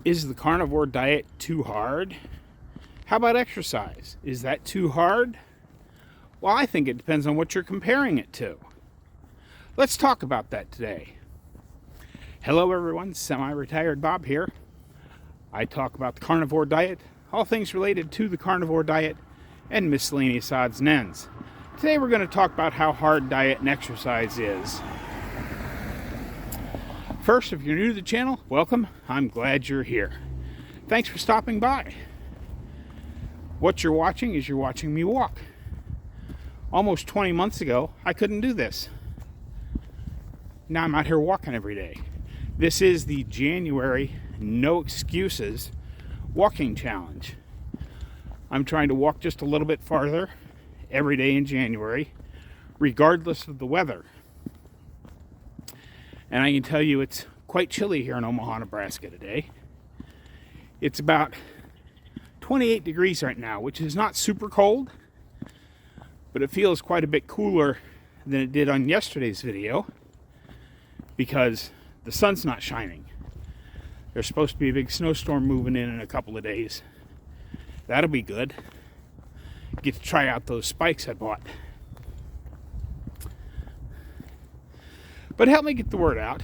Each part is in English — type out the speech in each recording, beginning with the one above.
Is the carnivore diet too hard? How about exercise? Is that too hard? Well, I think it depends on what you're comparing it to. Let's talk about that today. Hello everyone, Semi-Retired Bob here. I talk about the carnivore diet, all things related to the carnivore diet, and miscellaneous odds and ends. Today we're going to talk about how hard diet and exercise is. First, if you're new to the channel, welcome. I'm glad you're here. Thanks for stopping by. What you're watching is you're watching me walk. Almost 20 months ago, I couldn't do this. Now I'm out here walking every day. This is the January No Excuses Walking Challenge. I'm trying to walk just a little bit farther every day in January, regardless of the weather. And I can tell you it's quite chilly here in Omaha, Nebraska today. It's about 28 degrees right now, which is not super cold, but it feels quite a bit cooler than it did on yesterday's video because the sun's not shining. There's supposed to be a big snowstorm moving in a couple of days. That'll be good. Get to try out those spikes I bought. But help me get the word out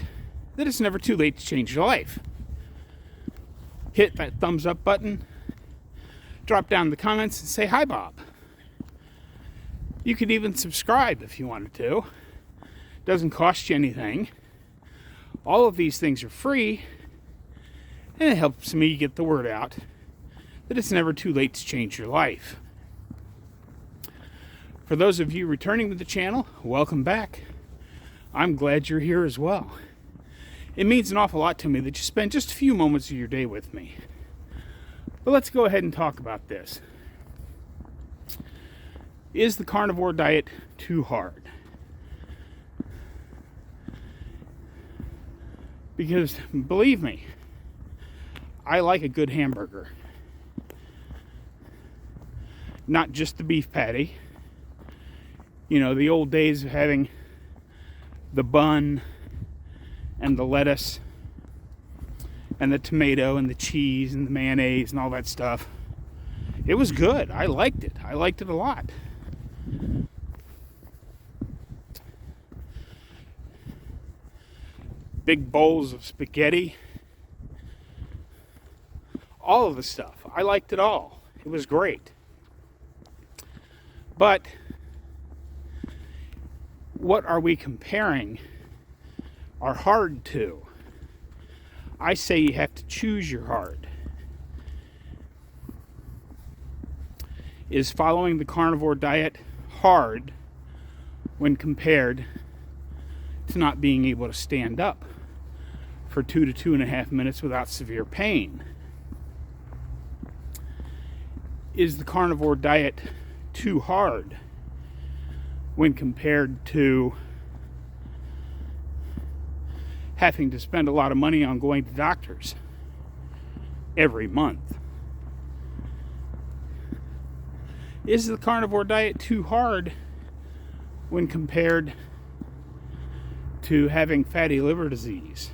that it's never too late to change your life. Hit that thumbs up button, drop down in the comments and say, "Hi, Bob." You could even subscribe if you wanted to. Doesn't cost you anything. All of these things are free, and it helps me get the word out that it's never too late to change your life. For those of you returning to the channel, welcome back. I'm glad you're here as well. It means an awful lot to me that you spend just a few moments of your day with me. But let's go ahead and talk about this. Is the carnivore diet too hard? Because, believe me, I like a good hamburger. Not just the beef patty. You know, the old days of having the bun and the lettuce and the tomato and the cheese and the mayonnaise and all that stuff. It was good. I liked it. I liked it a lot. Big bowls of spaghetti. All of the stuff. I liked it all. It was great. But what are we comparing our hard to? I say you have to choose your hard. Is following the carnivore diet hard when compared to not being able to stand up for 2 to 2.5 minutes without severe pain? Is the carnivore diet too hard when compared to having to spend a lot of money on going to doctors every month? Is the carnivore diet too hard when compared to having fatty liver disease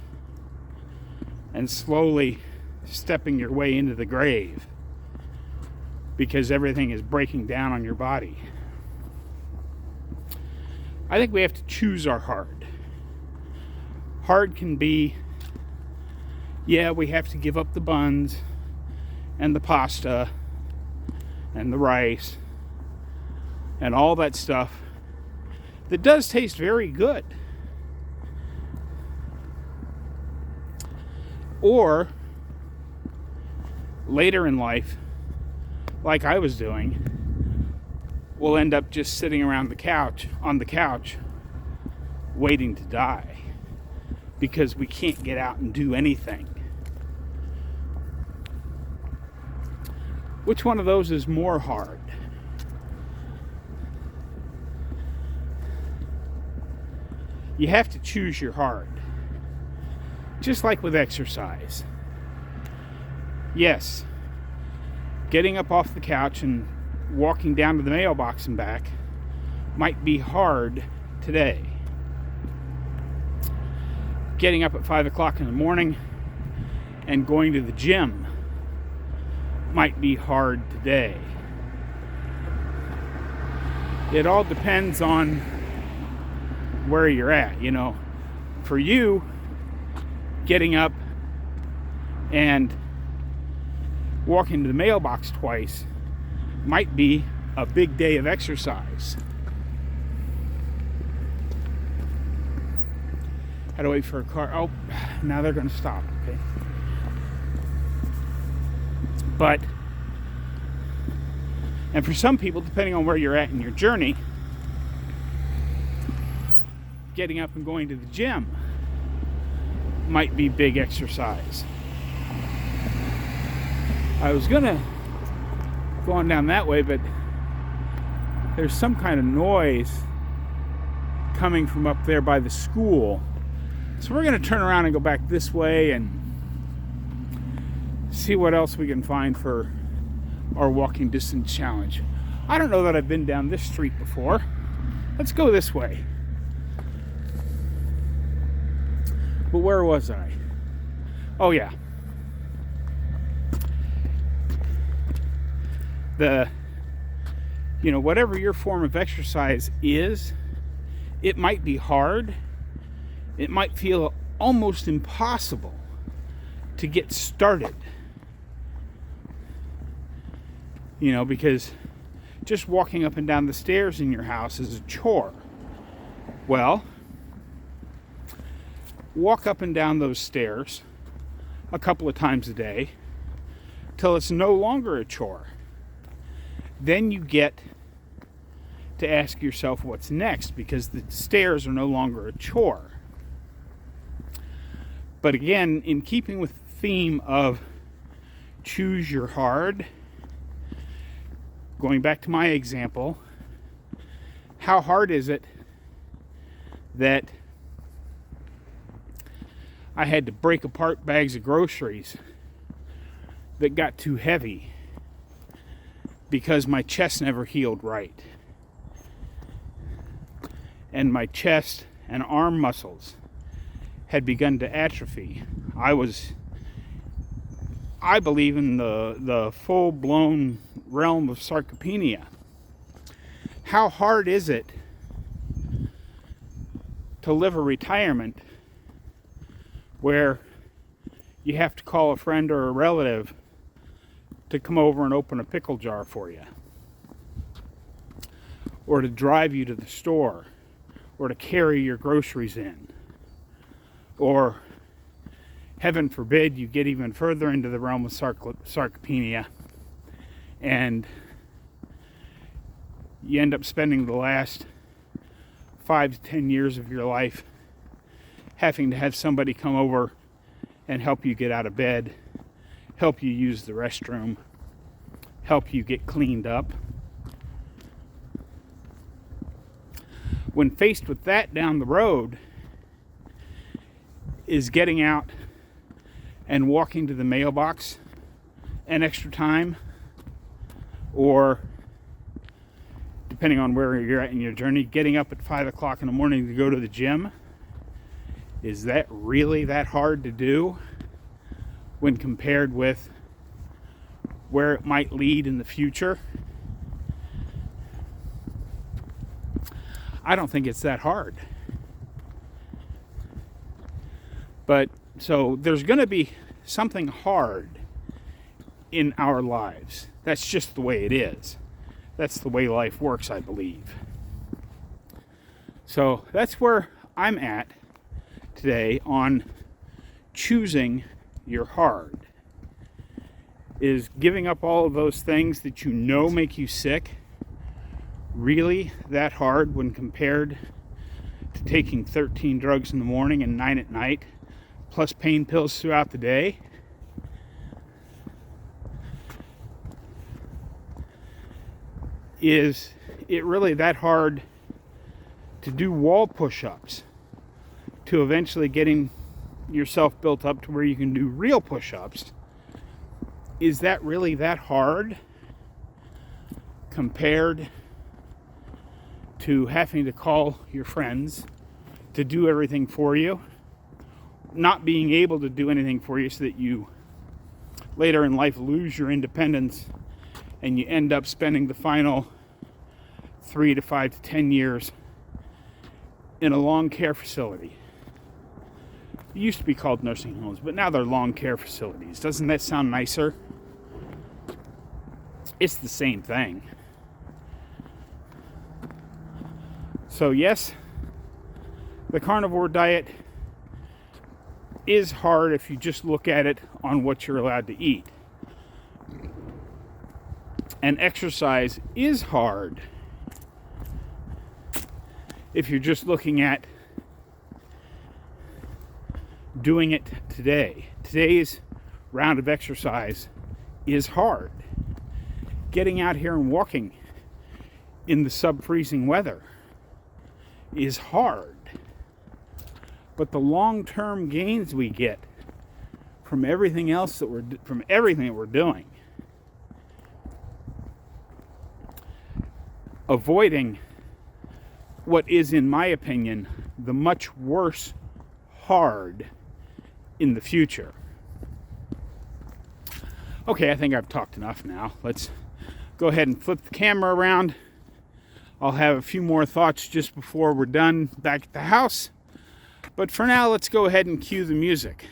and slowly stepping your way into the grave because everything is breaking down on your body? I think we have to choose our hard. Hard can be, yeah, we have to give up the buns and the pasta and the rice and all that stuff that does taste very good. Or later in life, like I was doing, we'll end up just sitting around on the couch, waiting to die because we can't get out and do anything. Which one of those is more hard? You have to choose your hard. Just like with exercise. Yes, getting up off the couch and walking down to the mailbox and back might be hard today. Getting up at 5 o'clock in the morning and going to the gym might be hard today. It all depends on where you're at. For you, getting up and walking to the mailbox twice might be a big day of exercise. Had to wait for a car. Oh, now they're going to stop. Okay. And for some people, depending on where you're at in your journey, getting up and going to the gym might be big exercise. I was going to go on down that way, but there's some kind of noise coming from up there by the school. So we're going to turn around and go back this way and see what else we can find for our walking distance challenge. I don't know that I've been down this street before. Let's go this way. But where was I? Oh yeah. Whatever your form of exercise is, it might be hard. It might feel almost impossible to get started. Because just walking up and down the stairs in your house is a chore. Well, walk up and down those stairs a couple of times a day till it's no longer a chore. Then you get to ask yourself what's next, because the stairs are no longer a chore. But again, in keeping with the theme of choose your hard, going back to my example, how hard is it that I had to break apart bags of groceries that got too heavy because my chest never healed right? And my chest and arm muscles had begun to atrophy. I believe in the full-blown realm of sarcopenia. How hard is it to live a retirement where you have to call a friend or a relative to come over and open a pickle jar for you, or to drive you to the store, or to carry your groceries in, or heaven forbid you get even further into the realm of sarcopenia and you end up spending the last 5 to 10 years of your life having to have somebody come over and help you get out of bed, help you use the restroom, help you get cleaned up. When faced with that down the road, is getting out and walking to the mailbox an extra time, or depending on where you're at in your journey, getting up at 5 o'clock in the morning to go to the gym, is that really that hard to do when compared with where it might lead in the future? I don't think it's that hard. But so there's going to be something hard in our lives. That's just the way it is. That's the way life works, I believe. So that's where I'm at today on choosing your hard. Is giving up all of those things that you know make you sick really that hard when compared to taking 13 drugs in the morning and 9 at night, plus pain pills throughout the day? Is it really that hard to do wall push-ups to eventually getting yourself built up to where you can do real push-ups? Is that really that hard compared to having to call your friends to do everything for you, not being able to do anything for you so that you later in life lose your independence and you end up spending the final 3 to 5 to 10 years in a long care facility. It used to be called nursing homes, but now they're long care facilities. Doesn't that sound nicer? It's the same thing. So yes, the carnivore diet is hard if you just look at it on what you're allowed to eat. And exercise is hard if you're just looking at doing it today. Today's round of exercise is hard. Getting out here and walking in the sub-freezing weather is hard. But the long-term gains we get from everything else that we're doing, avoiding what is, in my opinion, the much worse hard in the future. Okay, I think I've talked enough now. Let's go ahead and flip the camera around. I'll have a few more thoughts just before we're done back at the house. But for now, let's go ahead and cue the music.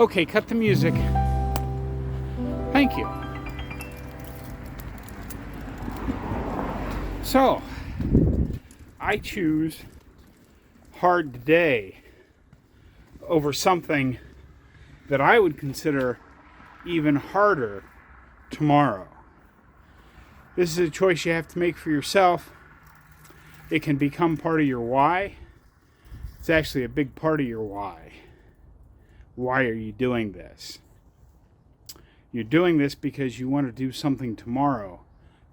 Okay, cut the music. Thank you. So, I choose hard today over something that I would consider even harder tomorrow. This is a choice you have to make for yourself. It can become part of your why. It's actually a big part of your why. Why are you doing this? You're doing this because you want to do something tomorrow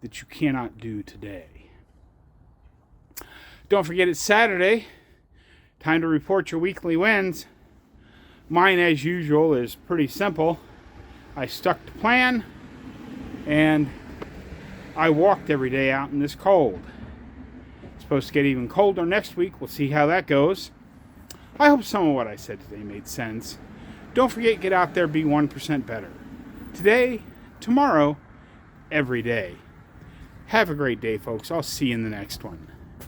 that you cannot do today. Don't forget it's Saturday. Time to report your weekly wins. Mine, as usual, is pretty simple. I stuck to plan, and I walked every day out in this cold. It's supposed to get even colder next week. We'll see how that goes. I hope some of what I said today made sense. Don't forget, get out there, be 1% better. Today, tomorrow, every day. Have a great day, folks. I'll see you in the next one.